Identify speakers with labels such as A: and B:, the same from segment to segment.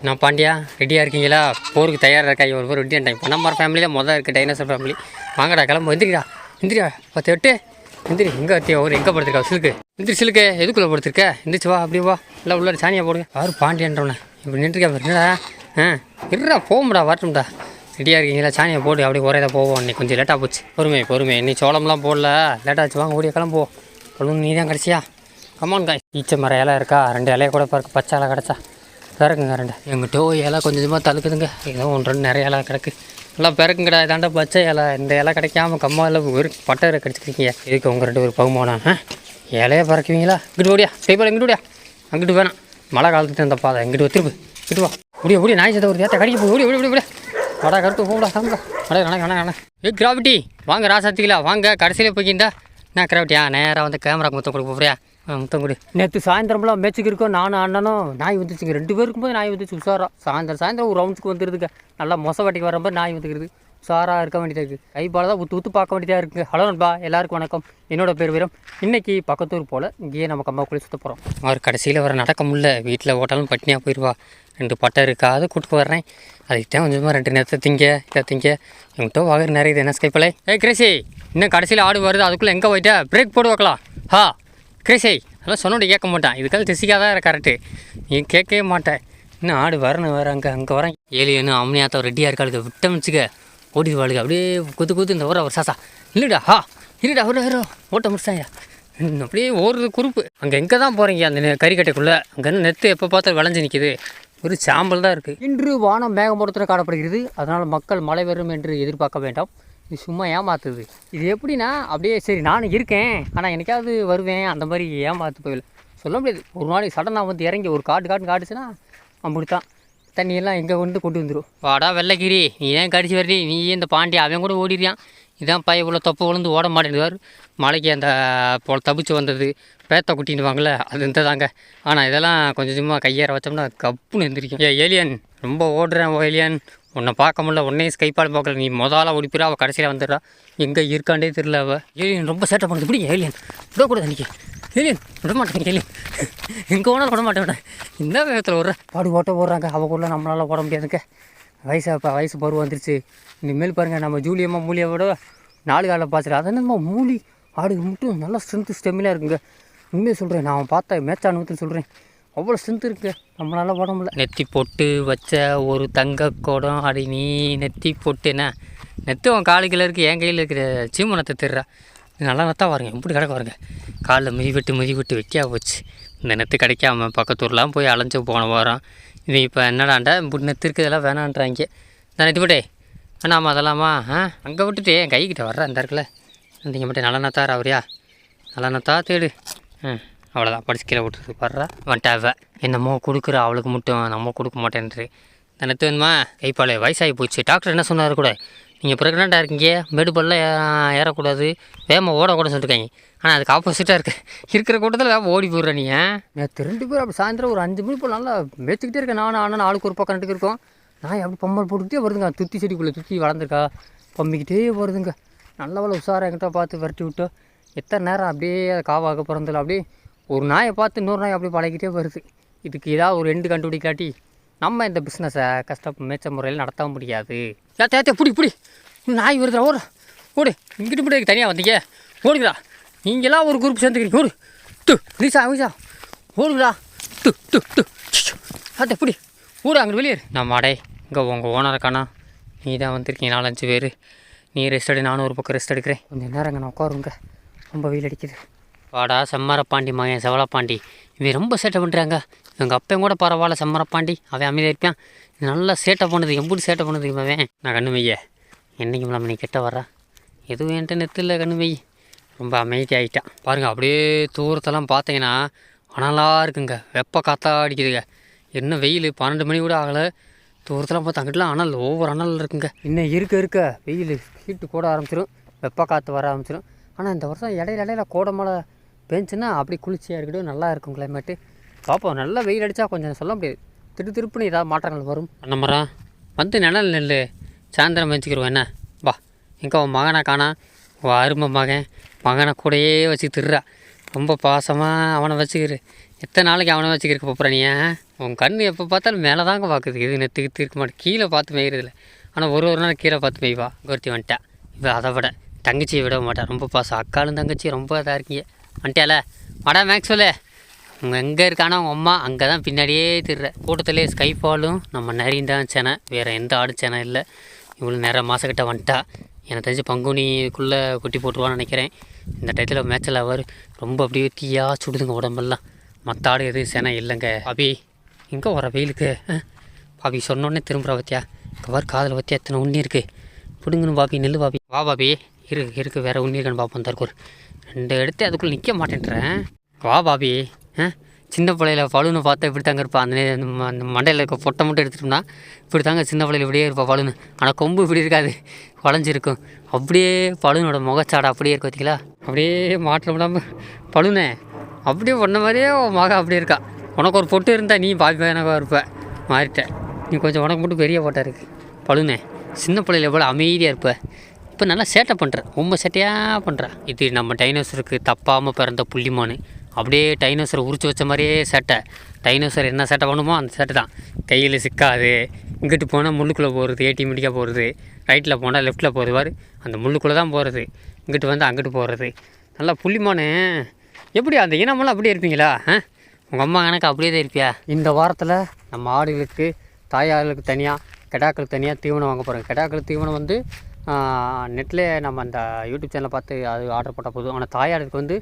A: நான் பாண்டியா ரெடியாக இருக்கீங்களா? போருக்கு தயாராக இருக்கா? ஒரு பேர் ரெடியாக டைம் பணம்பர ஃபேமிலி தான் மொதல் இருக்குது. டைனோசர் ஃபேமிலி வாங்கடா கிளம்பு. எந்திரிடா 10 8 எந்திரி. எங்கே அத்தியா ஒரு எங்கே படுத்திருக்கா? சிலுக்கு எந்திரி. சிலுக்கு எதுக்குள்ளே படுத்திருக்க? எந்திரிச்சு வா. அப்படியே வா. இல்லை உள்ள சாணியாக போடுங்க. யார் பாண்டியன்றவனே இப்படி நின்றுருக்கா? என்னடா இருடா போகும்டா வரட்டும்டா. ரெடியாக இருக்கீங்களா? சாணியை போடு. அப்படியே ஒரே தான் போவோம். இன்னைக்கு கொஞ்சம் லேட்டாக போச்சு. பொறுமை இன்னைக்கு சோளம்லாம் போடல. லேட்டாச்சு. வாங்க ஓடிய கிளம்புவோம். பொழுது நீ தான் கிடச்சியா? கமான் காய். ஈச்ச மரம் இலை இருக்கா? 2 இலையை கூட பாருக்கு. பச்சை இலை கிடச்சா பிறக்குங்க 2. எங்கிட்ட இலை கொஞ்சம் கொஞ்சமாக தழுக்குதுங்க. ஏதோ 1 2 நிறைய இலை கிடக்கு. நல்லா பிறக்குங்கடா. இதாண்டா பச்சை இலை. இந்த இலை கிடைக்காம கம்மா இல்லை ஒரு பட்டை கிடச்சிருக்கீங்க. இதுக்கு உங்கள் 2 பேர் பகுமானா இலையை பறக்குவீங்களா? இங்கிட்டு ஓடியா. கைப்பால் எங்கிட்டு ஓடியா. அங்கிட்டு வேணாம். மழை காலத்துட்டு இந்த பாதை எங்கிட்டு திருப்பு இங்கிட்டு வா. ஓடிய நாய் சத்த ஒரு ஏற்ற கடிக்க போய் ஓடி வடா கருத்து போடா சாப்பிடா. அடே கிராவிட்டி வாங்க ராசாத்திங்களா வாங்க. கடைசியில் போய்க்கிண்டா நான் கிராவிட்டியா நேராக வந்து கேமரா முத்தம் கொடுக்க போறியா? முத்தம் கொடு. நேற்று சாயந்தரம்லாம் மேட்சுக்கு இருக்கோம். நானும் அண்ணனும் நாய் வந்துச்சுங்க. 2 பேருக்கும் போது நாய் வந்துச்சு. உஷாரா சாயந்தரம் ஒரு ரவுண்ட்ஸுக்கு வந்துருதுங்க. நல்லா மொசை வாட்டிக்கு வரப்போ நாய் வந்துக்கிறது. உஷாராக இருக்க வேண்டியதாக இருக்குது. கைப்பால் தான் ஊற்று பார்க்க வேண்டியதாக இருக்குது. ஹலோ நண்பா எல்லாருக்கும் வணக்கம். என்னோட பேர் வீரம். இன்றைக்கி பக்கத்தூர் போல் இங்கேயே நம்ம கம்மாக்குள்ளே சுற்ற போகிறோம். அவர் கடைசியில் வர நடக்க முடியல. வீட்டில் ஓட்டாலும் பட்னியாக போயிடுவா. 2 பட்டை இருக்காது கூட்டுக்கு வர்றேன். அதுக்கிட்ட கொஞ்சமாக 2 நேரத்தை திங்க என்கிட்ட வாங்குற நிறைய இது என்ன ஸ்கைப்பலை. கிரேசி இன்னும் கடைசியில் ஆடு வருது. அதுக்குள்ளே எங்கே போயிட்டா? பிரேக் போட்டு வைக்கலாம். கிரேசி அதெல்லாம் சொன்னோட கேட்க மாட்டான். இதுக்கெல்லாம் திசிக்காக தான் கரெக்டு. நீ கேட்கவே மாட்டேன். இன்னும் ஆடு வரணும் வேறு. அங்கே வரேன். ஏலியனும் அம்னியாத்தான் ரெடியாக இருக்காளுக்கு. விட்டமிச்சுக்க ஓடிடுவாளுக்கு. அப்படியே குத்து இந்த ஒரு சாசா இல்லைடா. இருடா ஒரு ஓட்ட முடிச்சாயா. அப்படியே ஓடுறது குறுப்பு. அங்கே எங்கே தான் போகிறீங்க? அந்த கறிக்கட்டைக்குள்ளே அங்கே நெத்து எப்போ பார்த்தாலும் விளைஞ்சு நிற்கிது. ஒரு சாம்பல் தான் இருக்குது. இன்று வானம் மேகமூட்டத்தில் காணப்படுகிறது. அதனால் மக்கள் மழை வரும் என்று எதிர்பார்க்க வேண்டாம். இது சும்மா ஏமாத்துது. இது எப்படின்னா அப்படியே சரி நானும் இருக்கேன் ஆனால் எனக்காவது வருவேன் அந்த மாதிரி ஏமாத்து போயில சொல்ல முடியாது. ஒரு நாளைக்கு சடனாக வந்து இறங்கி ஒரு காட்டுச்சுன்னா அப்படித்தான் தண்ணியெல்லாம் எங்கே கொண்டு வந்துடும். வாடா வெள்ளைக்கிரி நீ ஏன் கடிச்சு வரடி? நீ இந்த பாண்டி அவன் கூட ஓடிடுறான். இதான் பைய இவ்வளோ தொப்பை விழுந்து ஓட மாட்டேங்குது. மலைக்கு அந்த போல் தப்பிச்சு வந்தது பேத்த குட்டின்னுவாங்களே அது இந்த தாங்க. ஆனால் இதெல்லாம் கொஞ்சம் சும்மா கையேற வச்சோம்னா கப்புன்னு எழுந்திரிக்கும். ஏலியன் ரொம்ப ஓடுறேன். ஏலியன் உன்னை பார்க்க முடியல. உன்னையும் ஸ்கைப்பால் பார்க்கல. நீ முதல்ல ஓடிப்பிறா. அவள் கடைசியில் வந்துடுறா. எங்கே இருக்காண்டே தெரியல. அவள் ஏலியன் ரொம்ப சேட்டை பண்ணுது. இப்படி ஏலியன் விடக்கூடாது. அன்றைக்கி ஏலியன் விட மாட்டேன். ஏலியன் எங்கே ஓனாலும் விட மாட்டேன். இந்த வேகத்தில் ஓடுற பாடு ஓடுறாங்க. அவள் கூட நம்மளால் ஓட முடியாதுங்க. வயசு பருவம் வந்துருச்சு. இனிமேல் பாருங்கள் நம்ம ஜூலியம்மா மூலியோட 4 காலில் பாய்ச்சிரு. அது என்னம்மா மூலி ஆடு மட்டும் நல்லா ஸ்டெமிலாக இருக்குங்க. உண்மையை சொல்கிறேன். நான் பார்த்தேன் மேட்சானுவத்தில் சொல்கிறேன். அவ்வளோ ஸ்ட்ரென்த் இருக்குது. நம்மளால ஓட முடியல. நெத்தி பொட்டு வச்ச ஒரு தங்க குடம். அடி நீ நெத்தி பொட்டுண்ணே நெத்து உன் காலுக்கில் இருக்குது. என் கையில் இருக்கிற சீமனத்தை திருறா. நல்லா நெத்தா பாருங்க. எப்படி கிடக்க பாருங்க. காலில் மிதி விட்டு வைக்கா போச்சு. இந்த நெத்து கிடைக்காம பக்கத்தூர்லாம் போய் அலைஞ்சு போன வாரம். இது இப்போ என்னடாண்டா இப்படி நெத்து இருக்குதெல்லாம் வேணான்றாங்க. இந்த நெத்தி போட்டே ஆமாம் அதெல்லாமா அங்கே விட்டுட்டு என் கைக்கிட்ட வர்ற அந்த இருக்குல்ல நீங்கள் மட்டும் நல்லெண்ணத்தார் அவரியா நல்லெண்ணத்தா தேடு. அவ்வளோதான் படிச்சு கீழே விட்டுருக்கு. வர்றா வந்துட்டாவ என்னமோ கொடுக்குற அவளுக்கு மட்டும் நம்ம கொடுக்க மாட்டேன்ட்டு. இந்த நெத்து வேணுமா? கைப்பால் வயசாகி போச்சு. டாக்டர் என்ன சொன்னார் கூட? நீங்கள் ப்ரெக்னெண்ட்டாக இருக்கீங்க. மேடுபல்லாம் ஏறக்கூடாது. வேகமாக ஓடக்கூடாதுன்னு சொல்லியிருக்காங்க. ஆனால் அதுக்கு ஆப்போசிட்டாக இருக்கிற கூட்டத்தில் ஓடி போடுற நீ. நேற்று 2 பேர் அப்படி சாயந்தரம் ஒரு 5 மணி போல் நல்லா மேய்ச்சிக்கிட்டே இருக்கேன். நானும் ஆளுக்கு ஒரு பக்கம் 2 இருக்கோம். நான் அப்படி பம்பல் போட்டுக்கிட்டே வருதுங்க. துத்தி செடிக்குள்ளே துத்தி வளர்ந்துருக்கா பம்பிக்கிட்டே வருதுங்க. நல்லவளை உஷாராக என்கிட்ட பார்த்து விரட்டி விட்டு எத்தனை நேரம் அப்படியே காவாக பிறந்தில்ல. அப்படியே ஒரு நாயை பார்த்து இன்னொரு நாய் அப்படியே பழகிட்டே வருது. இதுக்கு ஏதாவது ஒரு எண்டு கண்டுபிடிக்காட்டி நம்ம இந்த பிஸ்னஸை மேய்ச்ச முறையில் நடத்த முடியாது. ஏத்தே பிடி நாய் வருதுடா. ஓடு இங்கிட்டு இப்படி தனியாக வந்தீங்க. ஓடுங்களா நீங்களாம் ஒரு குரூப் சேர்ந்துக்கிறீங்க. ஓடு வீசா ஓடுங்களா அத்தை பிடி ஓடு அங்கிட்டு வெளியேறு. நம்ம அடே இங்கே உங்கள் ஓனருக்கானா நீ தான் வந்திருக்கீங்க. 4 5 பேர். நீ ரெஸ்ட் எடு. நானும் ஒரு பக்கம் ரெஸ்ட் எடுக்கிறேன். கொஞ்சம் நேரம் நான் உட்காருங்க. ரொம்ப வெயில் அடிக்குது. வாடா செம்மரப்பாண்டி மகன் செவலப்பாண்டி. இவன் ரொம்ப சேட்டை பண்ணுறாங்க. எங்கள் அப்பையும் கூட பரவாயில்ல. செம்மரப்பாண்டி அவன் அமைதியாக இருப்பான். நல்லா சேட்டை பண்ணுது. எப்படி சேட்டை பண்ணுது இவன்? நான் கண்ணு மைய என்றைக்கு மேலே நீ கிட்ட வர்றா. எதுவும் என்கிட்ட நெத்து இல்லை. கண்ணு மை ரொம்ப அமைதி ஆகிட்டான் பாருங்கள். அப்படியே தூரத்தெல்லாம் பார்த்தீங்கன்னா அனலாக இருக்குங்க. வெப்ப காற்றா அடிக்குதுங்க. என்ன வெயில் 12 மணி கூட ஆகலை. தூரத்தில் பார்த்தா அங்கிட்டலாம் அனல் ஒவ்வொரு அனல் இருக்குங்க. இன்னும் இருக்க வெயில் ஹீட்டு கூட ஆரம்பிச்சிடும். வெப்ப காற்று வர ஆரம்பிச்சிடும். ஆனால் இந்த வருஷம் இடையில கோடை மழை பெஞ்சுன்னா அப்படி குளிர்ச்சியாக இருக்கட்டும். நல்லா இருக்கும் கிளைமேட்டு. பார்ப்போம். நல்லா வெயில் அடித்தா கொஞ்சம் சொல்ல முடியாது. திருப்புன்னு ஏதாவது மாற்றங்கள் வரும். அண்ணமரா வந்து நிழல் நெல் சாயந்தரம் வச்சுக்கிடுவோம். என்ன வா எங்கே உன் மகனை காணா? உன் அருமை மகனை கூடையே வச்சு திருறா. ரொம்ப பாசமாக அவனை வச்சுக்கிரு. எத்தனை நாளைக்கு அவனை வச்சுக்கிருக்க போகிற நீ? உன் கண் எப்போ பார்த்தாலும் மேலே தாங்க பார்க்குது. இது நெத்துக்கு இருக்க மாட்டேன், கீழே பார்த்து மேய்கிறதில்ல. ஆனால் ஒரு நாள் கீழே பார்த்து மேய்வா ஒருத்தி வந்துட்டா. இப்போ அதை விட தங்கச்சியை விட மாட்டேன், ரொம்ப பாசம். அக்காலும் தங்கச்சி ரொம்ப இதாக இருக்கீங்க. வந்துட்டியால வாடா மேக்ஸ்வெல்லு. அவங்க எங்கே இருக்கானா அவங்க அம்மா அங்கே தான் பின்னாடியே திடுற. கூட்டத்திலே ஸ்கைஃபாலும் நம்ம நரியும் தான் சேனை, வேறு எந்த ஆடு சேனை இல்லை. இவ்வளோ நேரம் மாதக்கிட்ட வந்துட்டா. எனக்கு தெரிஞ்சு பங்குனிக்குள்ளே குட்டி போட்டுருவான்னு நினைக்கிறேன். இந்த டயத்தில் மேட்சில் அவர் ரொம்ப அப்படியே தீயாக சுடுதுங்க உடம்பெல்லாம். மற்ற ஆடு எதுவும் சேனை இல்லைங்க. பாபி எங்கே வர வெயிலுக்கு? பாபி சொன்னோடனே திரும்புகிற பத்தியா, கவர் காதில் பற்றியா எத்தனை உண்ணி இருக்குது. பிடுங்கணும் பாபி, நெல் பாபி. வா பாபி, இருக்கு வேறு உண்ணி இருக்கான்னு பார்ப்போம். தருக்கு 2 எடுத்து அதுக்குள்ளே நிற்க மாட்டேன்றேன். வா பாபி. சின்ன பிள்ளையில பழுன்னு பார்த்தா இப்படி தாங்க இருப்பா. அந்த மண்டையில் இருக்க பொட்டை மட்டும் எடுத்துட்டோம்னா இப்படி தாங்க சின்ன பிள்ளையில இப்படியே இருப்பா பழுன்னு. ஆனால் கொம்பு இப்படி இருக்காது, வளைஞ்சிருக்கும். அப்படியே பழுனோட முகச்சாடை அப்படியே இருக்கு பார்த்தீங்களா, அப்படியே மாற்றம் இல்லாமல் பழுனே அப்படியே பண்ண மாதிரியே மக அப்படியே இருக்கா. உனக்கு ஒரு பொட்டு இருந்தால் நீ பாபி பையனாக இருப்ப. மாறிட்டேன் நீ, கொஞ்சம் உனக்கு மட்டும் பெரிய பொட்டை இருக்குது. பழுனே சின்ன பிள்ளையில எவ்வளோ அமைதியாக இருப்ப, இப்போ நல்லா சேட்டை பண்ணுற, ரொம்ப சேட்டையாக பண்ணுற. இது நம்ம டைனோசருக்கு தப்பாமல் பிறந்த புள்ளிமானு. அப்படியே டைனோசரை உரிச்சு வச்ச மாதிரியே சேட்டை. டைனோசர் என்ன சேட்டை பண்ணுமோ அந்த சேட்டை தான். கையில் சிக்காது, இங்கிட்டு போனால் முள்ளுக்குள்ளே போகிறது, ATMடிக்காக போகிறது, ரைட்டில் போனால் லெஃப்ட்டில் போகிறது. பாரு அந்த முள்ளுக்குள்ளே தான் போகிறது, இங்கிட்டு வந்து அங்கிட்டு போகிறது. நல்லா புள்ளிமானு. எப்படி அந்த இனமெல்லாம் அப்படியே இருப்பீங்களா? உங்கள் அம்மா கணக்கு அப்படியே தான் இருப்பியா? இந்த வாரத்தில் நம்ம ஆடுகளுக்கு தாயாளுக்கு தனியாக, கெடாக்களுக்கு தனியாக தீவனம் வாங்க போகிறோம். கெடாக்களுக்கு தீவனம் வந்து நெட்டில் நம்ம அந்த யூடியூப் சேனலை பார்த்து அது ஆர்டர் போட்டால் போதும். ஆனால் தாயாளுக்கு வந்து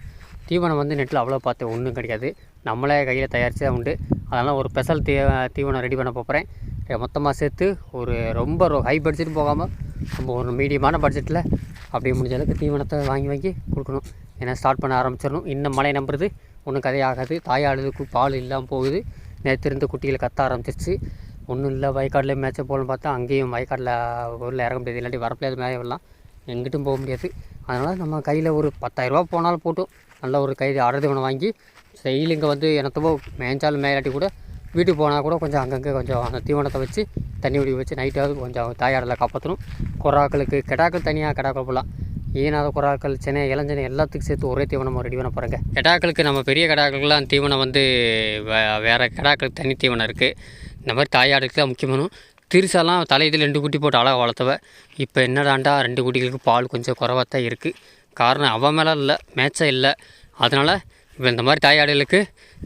A: தீவனம் வந்து நெட்டில் அவ்வளோ பார்த்து ஒன்றும் கிடைக்காது, நம்மளே கையில் தயாரித்து தான் உண்டு. அதனால் ஒரு ஸ்பெஷல் தீவனம் ரெடி பண்ண போகிறேன். மொத்தமாக சேர்த்து ஒரு ரொம்ப ஹை பட்ஜெட்டும் போகாமல் நம்ம ஒரு மீடியமான பட்ஜெட்டில் அப்படியே முடிஞ்ச அளவுக்கு தீவனத்தை வாங்கி கொடுக்கணும். ஏன்னா ஸ்டார்ட் பண்ண ஆரம்பிச்சிடணும். இன்னும் மழை நம்புறது ஒன்றும் கதையாகாது. தாயாளுக்கு பால் இல்லாமல் போகுது. நேற்று இருந்து குட்டிகளை கத்த ஆரம்பிச்சிருச்சு. ஒன்றும் இல்லை, வயக்காட்டில் மேட்சை போகணும்னு பார்த்தா அங்கேயும் வயக்காட்டில் ஊரில் இறங்க முடியாது, இல்லாட்டி வரப்பில் மேலே விடலாம், எங்கிட்டும் போக முடியாது. அதனால் நம்ம கையில் ஒரு 10,000 போனாலும் போட்டும் நல்ல ஒரு அடை தீவனம் வாங்கி டெய்லி இங்கே வந்து எனத்தவோ மேய்ஞ்சாலும் மேலாட்டி கூட வீட்டுக்கு போனால் கூட கொஞ்சம் அங்கங்கே கொஞ்சம் அந்த தீவனத்தை வச்சு தண்ணி உடி வச்சு நைட்டாவது கொஞ்சம் தாயாடில் காப்பாற்றணும். கொராக்களுக்கு கெடாக்கள் தனியாக கெடாக்கள் போடலாம். ஈனாத கொராக்கள், சென்னை, இளஞ்சனை எல்லாத்துக்கும் சேர்த்து ஒரே தீவனம் ரெடி பண்ண போகிறேங்க. கெடாக்களுக்கு நம்ம பெரிய கெடாக்களுக்கெல்லாம் தீவனம் வந்து வேறு கெடாக்களுக்கு தனி தீவனம் இருக்குது. இந்த மாதிரி தாயாடுக்கு தான் முக்கியமானும். திருசாலாம் தலையில் 2 குட்டி போட்டு அழகாக வளர்த்தவ. இப்போ என்னடாண்டா 2 குட்டிகளுக்கு பால் கொஞ்சம் குறைவாக தான் இருக்குது. காரணம் அவன் மேலே இல்லை, மேட்சாக இல்லை. அதனால் இப்போ இந்த மாதிரி தாயாடுகளுக்கு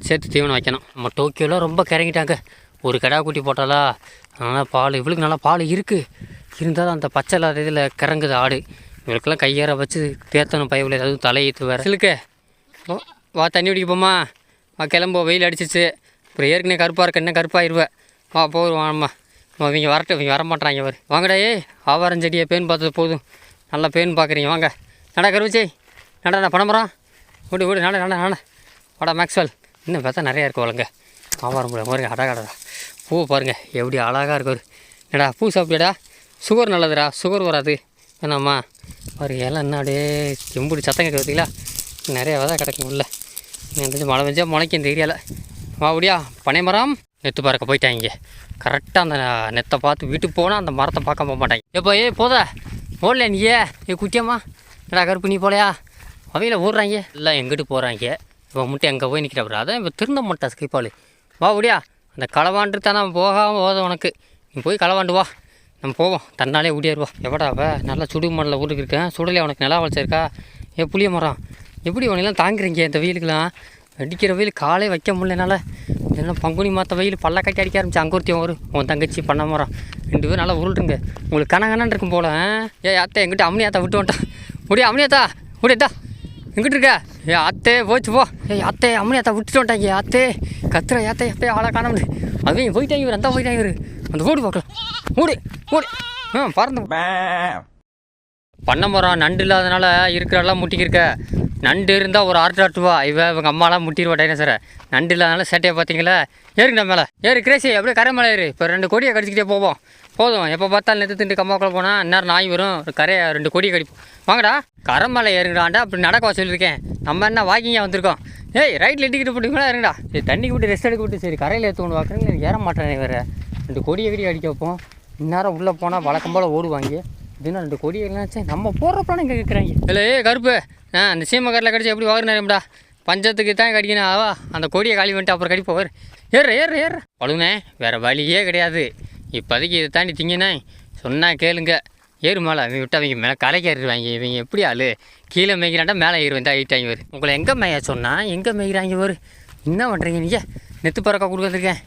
A: சேர்த்து தீவனம் வைக்கணும். நம்ம டோக்கியோவில் ரொம்ப கிறங்கிட்டாங்க. ஒரு கிடா குட்டி போட்டாலா, அதனால் பால் இவளுக்கு நல்லா பால் இருக்குது. இருந்தாலும் அந்த பச்சை இல்லாத இதில் கிறங்குது ஆடு. இவளுக்கெல்லாம் கையேற வச்சு தேத்தணும் பயவில், ஏதாவது தலையீத்து வேறு. சிலுக்கு வா, தண்ணி குடிக்கப்போம்மா, வா கிளம்போ, வெயில் அடிச்சிச்சு. அப்புறம் ஏற்கனவே கருப்பாக இருக்க, என்ன கருப்பாயிருவேன். வா போடுவாம்மா, இவங்க வரட்டும், இவங்க வரமாட்டாங்க. அவர் வாங்கடா, ஆவாரம் செடியை பேன் பார்த்தது போதும், நல்லா பேன் பார்க்குறீங்க. வாங்க நடா கருவச்சி, நடா பணமரம், ஓடு நட வாடா மேக்ஸ்வெல். இன்னும் பார்த்தா நிறையா இருக்கு வளங்க. ஆவாரம் போட பாருங்க, அடகாடா பூ பாருங்கள் எப்படி அழகாக இருக்கும். என்னடா பூ சாப்பிடுடா, சுகர் நல்லதுடா, சுகர் வராது வேணாம்மா. ஒரு இலை என்ன அப்படியே எம்புடி சத்தம் கேட்க பார்த்தீங்களா, நிறையா விதை கிடக்கும் உள்ள. எனக்கு மழை பெஞ்சா முளைக்கும் இந்த ஏரியாவில். வா அப்படியா பனைமரம். நெத்து பார்க்க போயிட்டாங்க. கரெக்டாக அந்த நெத்தை பார்த்து வீட்டுக்கு போனால் அந்த மரத்தை பார்க்க போக மாட்டாங்க. எப்போ போதா ஓடல நீயே, குட்டியம்மா என்னடா கருப்பு நீ போலையா? அவையில் ஓடுறாங்க எல்லாம், எங்கிட்டு போகிறாங்க. இப்போ மட்டும் எங்கே போய் நிற்கிறா, அதான் இப்போ திருந்த மாட்டா ஸ்கைப்பால். வா முடியா, அந்த களவாண்டு தானே போகாமல் போதும் உனக்கு. நீ போய் களவாண்டு வா, நம்ம போவோம், தன்னாலே ஊடியாருவா. எவடாவ நல்லா சுடு மண்ணில் ஊருக்கு இருக்கேன், சுடலையே உனக்கு நிலா வளர்ச்சிருக்கா? புளிய மரம் எப்படி உனக்கெல்லாம் தாங்குறீங்க இந்த வெயிலுக்கெல்லாம்? அடிக்கிற வெயில் காலே வைக்க முடியலனால. என்ன பங்குனி மாற்ற வெயில் பல்ல கட்டி அடிக்க ஆரம்பிச்சு. அங்கொருத்தியும் வரும், உன் தங்கச்சி பண்ண மரம் 2 பேரும் நல்லா உருட்டுங்க. உங்களுக்கு கனகனன்னு இருக்கும் போல. அத்தை எங்கிட்ட அம்னியாத்தா விட்டு வந்துட்டான். முடியா அம்னியாத்தா முடியாத்தா எங்கிட்ட இருக்க? அத்தே போச்சு போ. அத்தே அம்னியாத்தா விட்டுட்டு வந்துட்டாங்க. அத்தே கத்துற அத்தை ஆளை காண முடியும். அதையும் போயிட்டாங்க இவர், அந்த போயிட்டாங்க இவர். அந்த ஓடு பார்க்கலாம், ஓடு பறந்து. பண்ண மரம் நண்டு இல்லாதனால இருக்கிறெல்லாம் முட்டிக்கிருக்க. நண்டு இருந்தால் ஒரு ஆட்டுவா இவங்க அம்மாலாம் முட்டிடுவா டைனோசரை. நண்டு இல்லாதனால சேட்டையை பார்த்தீங்களா? ஏறுங்கடா மேலே ஏறு கிரேசி, அப்படியே கரை மேலே ஏறு. இப்போ 2 கொடியை கடிச்சிக்கிட்டே போவோம் போதும். எப்போ பார்த்தாலும் நெத்து திண்டு கம்மாக்குள்ளே போனால் இந்நேரம் நாய் வரும், ஒரு கரையை 2 கொடியை கடிப்போம். வாங்கடா கரை மேலே ஏறுங்கடாண்டா, அப்படி நடக்க சொல்லியிருக்கேன். நம்ம என்ன வாக்கிங்காக வந்திருக்கோம். ரைட்டில் எட்டிக்கிட்டு போட்டிங்களா இருங்கடா. சரி தண்ணிக்கு விட்டு ரெஸ்ட் எடுக்க விட்டு, சரி கரையில் ஏற்றுக்கொண்டு பார்க்குறீங்க, ஏற மாட்டேன் வேறு. 2 கொடியை அடிக்க வைப்போம். இந்நேரம் உள்ளே போனால் வழக்கம் போல் ஓடுவாங்க. இதுனா 2 கொடியை என்னாச்சு நம்ம போடுறப்பலாம் இங்கே கேட்குறாங்க. இல்லை கருப்பு, அந்த சீமக்காரில் கடிச்சு எப்படி வாங்க நேரம்டா. பஞ்சத்துக்கு தான் கடிக்கணும் ஆவா அந்த கொடியை காலி பண்ணிட்டு அப்புறம் கடிப்போம் ஏற பழுனே வேறு வழியே கிடையாது. இப்போதைக்கு இதை தாண்டி திங்கினே சொன்னால் கேளுங்க. ஏறு மேலே அவங்க விட்டு அவங்க மேலே கரைக்கு ஏறிடுவாங்க. இவங்க எப்படி ஆள் கீழே மேய்க்கிறாண்டா மேலே ஏறுவேன் தான் ஐட்டாங்க வரும். உங்களை எங்கே மேய சொன்னால் எங்கே மேய்கிறாங்க வரும். என்ன பண்ணுறீங்க நீங்கள்? நெத்து பறக்கா கொடுக்க வந்திருக்கேன்.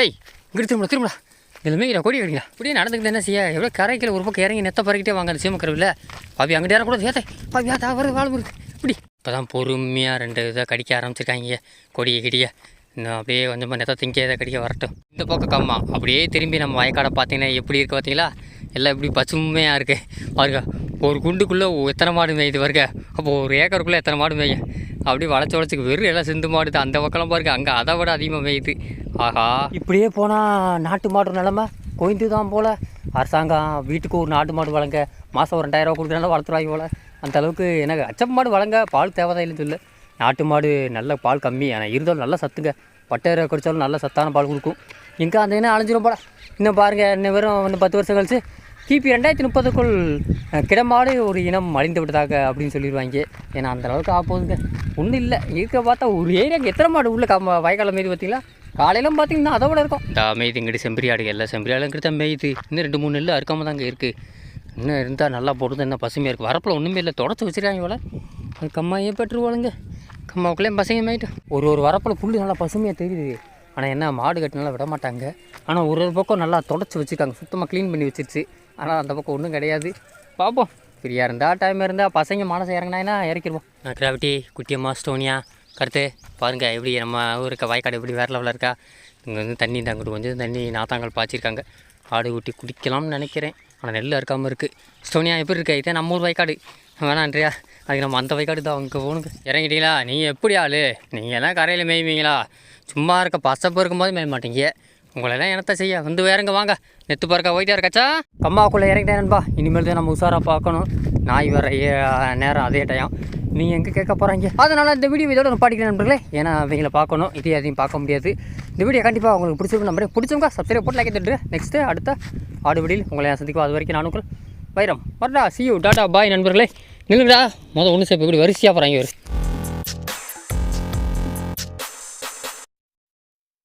A: ஏய் இங்கிட்டு திரும்பலாம் இதில் மேய்க்கிறா கொடி கடிங்களா இப்படியே நடந்துக்கிட்டு என்ன செய்ய? எவ்வளோ கரைக்கில் ஒரு பக்கம் இறங்கி நெத்தை பறக்கிட்டே வாங்க அந்த சீமக்கரவில் பாவி அங்கிட்ட யாரும் கூட ஏத்தே பாவி அதா வருது வாழ் வருது இப்படி இப்போ தான் பொறுமையாக 2 இதை கடிக்க ஆரம்பிச்சிருக்காங்க கொடியை கிடிய. இன்னும் அப்படியே கொஞ்சமாக நெத்தை திங்க இதை கடிக்க வரட்டும். இந்த பக்கம் கம்மா அப்படியே திரும்பி நம்ம வயக்காடை பார்த்தீங்கன்னா எப்படி இருக்குது பார்த்தீங்களா? எல்லாம் இப்படி பசுமையாக இருக்குது பாருங்க. ஒரு குண்டுக்குள்ளே எத்தனை மாடு மேயுது வருங்க. அப்போது ஒரு ஏக்கருக்குள்ளே எத்தனை மாடு மேய அப்படியே வளைச்சி வெறும் எல்லாம் சிந்து மாடுது. அந்த பக்கம்லாம் பாருங்க அங்கே அதை விட அதிகமாக மேயுது. ஆஹா இப்படியே போனால் நாட்டு மாடு நிலமை கொய்ந்து தான் போல். அரசாங்கம் வீட்டுக்கு ஒரு நாட்டு மாடு வழங்க மாதம் ஒரு 2000 ரூபா கொடுக்குறனால வளர்த்துருவாங்க போல். அந்த அளவுக்கு எனக்கு அச்சம் மாடு வழங்க பால் தேவைதான் இல்லைன்னு சொல்லு. நாட்டு மாடு நல்ல பால் கம்மி ஆனால் இருந்தாலும் நல்லா சத்துங்க. பட்டை குடித்தாலும் நல்ல சத்தான பால் கொடுக்கும். இங்கே அந்த என்ன அழிஞ்சிரும் போல. இன்னும் பாருங்கள் இன்னும் வெறும் வந்து 10 வருஷம் கழிச்சு கிபி 2030க்குள் கிடமாடு ஒரு இனம் அழிந்து விட்டதாக அப்படின்னு சொல்லிடுவாங்க. ஏன்னா அந்தளவுக்கு ஆப்போதுங்க ஒன்றும் இல்லை. இருக்க பார்த்தா ஒரு ஏரியாவுக்கு எத்தனை மாடு உள்ள வயக்காலம் மேய்து பார்த்தீங்களா? காலையிலும் பார்த்தீங்கன்னா அதை விட இருக்கும். இந்த மேய்து இங்கிட்டு செம்பரியாடு எல்லாம் செம்பரியாடுங்கிறது தான் மேய்து. இன்னும் 2-3 நெல் அறுக்காமல் தாங்க இருக்குது. இன்னும் இருந்தால் நல்லா போடுறது என்ன பசுமையாக இருக்குது. வரப்பில் ஒன்றுமே இல்லை தொடச்சி வச்சுருக்காங்க போல. அது கம்மாயே பெற்றுருவாளுங்க. கம்மாவுக்குள்ளேயும் பசங்க மேய்ட்டு ஒரு வரப்பில் புல் நல்லா பசுமையாக தெரியுது. ஆனால் என்ன மாடு கட்டினால விட மாட்டாங்க. ஆனால் ஒரு பக்கம் நல்லா தொடச்சி வச்சுருக்காங்க. சுத்தமாக க்ளீன் பண்ணி வச்சிருச்சு. ஆனால் அந்த பக்கம் ஒன்றும் கிடையாது. பார்ப்போம் ஃப்ரீயாக இருந்தால் டைம் இருந்தால் பசங்க மனசை இறங்கினா இறக்கிடுவோம். கிராவிட்டி குட்டியம்மா ஸ்டோனியா கருத்து பாருங்கள் எப்படி நம்ம ஊருக்கு வயக்காடு எப்படி வேறு லெவலில் இருக்கா. இங்கே வந்து தண்ணி தாங்கிட்டு கொஞ்சம் தண்ணி நாத்தாங்கல் பாய்ச்சிருக்காங்க. ஆடு ஊட்டி குடிக்கலாம்னு நினைக்கிறேன். ஆனால் நெல் இருக்காமல் இருக்குது. ஸ்டோனியா எப்படி இருக்கா? இதே நம்ம ஊர் வயக்காடு வேணான்றியா? அதுக்கு நம்ம அந்த வயக்காடு தான் அங்கே போகணுங்க. இறங்கிட்டீங்களா? நீங்கள் எப்படி ஆள்? நீங்கள் எல்லாம் கரையில் மேய்வீங்களா? சும்மா இருக்க பசப்பு இருக்கும்போது மேய மாட்டீங்க. உங்களெல்லாம் என்னத்தை செய்ய வந்து வேறுங்க வாங்க. நெத்து பறக்கா போயிட்டே இருக்காச்சா? கம்மாவுக்குள்ளே இறங்கிட்டேன்பா. இனிமேல் தான் நம்ம உஷாராக பார்க்கணும். நாய் வர நேரம் அதே டைம் நீங்கள் எங்கே கேட்க போகிறாங்க. அதனால் இந்த வீடியோ இதோட பாடிக்கிறேன் நண்பர்களே. ஏன்னா அவங்கள பார்க்கணும். இதே அதையும் பார்க்க முடியாது. இந்த வீடியோ கண்டிப்பாக உங்களுக்கு பிடிச்சிருக்கும் நம்பரே. பிடிச்சவங்க சப்ஸ்கிரைப் போட்டு லைக் தட்டு. நெக்ஸ்ட்டு அடுத்த ஆடு வீடியோவில் உங்களை சந்திக்கும். அது வரைக்கும் நானும் வைரம் வரடா. சி யூ டாட்டா பாய் நண்பர்களே. நில்லுங்கடா ஒன்று சேர்ப்பு இப்படி வரிசையாக போகிறாங்க.